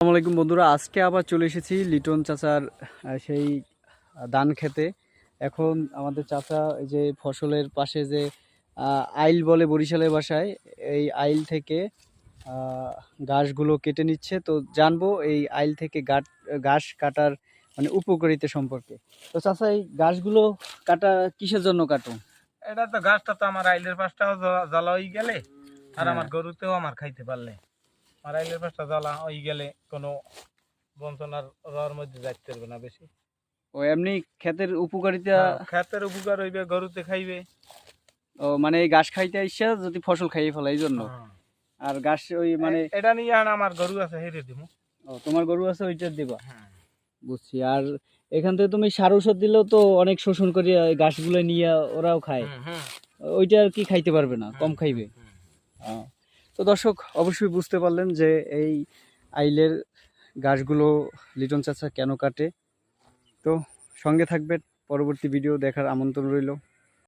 আসসালামু আলাইকুম বন্ধুরা, আজকে আবার চলে এসেছি লিটন চাচার সেই ধান খেতে। এখন আমাদের চাচা এই যে ফসলের পাশে যে আইল বলে বরিশালের ভাষায়, এই আইল থেকে ঘাসগুলো কেটে নিচ্ছে। তো জানবো এই আইল থেকে ঘাস কাটার মানে উপকারিতা সম্পর্কে। তো চাচা, এই ঘাসগুলো কাটা কিসের জন্য কাটো? এটা তো গাছটা তো আমার আইলের পাশটাও জ্বালা হয়ে গেলে আর হ্যাঁ। আমার গরুতেও আমার খাইতে পারলে আমার আইলের পাশটা জ্বালা হয়ে গেলে কোনো বঞ্চনার রোয়ার মধ্যে যাইতে পারবে না বেশি। ও এমনি ক্ষেতের উপকারিতা। ক্ষেতের উপকার হইবে, গরুতে খাইবে। ও মানে এই ঘাস খাইতে আইসা যদি ফসল খাইয়ে ফেলে এই জন্য। আর ঘাস ওই মানে এটা নিয়ে আমার গরু আছে হেরে দিব। ও তোমার গরু আছে, ওইটা দিবা। বুঝছি। আর এখান থেকে তুমি সার ঔষধ দিলেও তো অনেক শোষণ করে ঘাসগুলো নিয়ে ওরাও খায়, ওইটা আর কি খাইতে পারবে না, কম খাইবে। তো দর্শক অবশ্যই বুঝতে পারলেন যে এই আইলের ঘাসগুলো লিটন চাচা কেন কাটে। তো সঙ্গে থাকবেন, পরবর্তী ভিডিও দেখার আমন্ত্রণ রইল।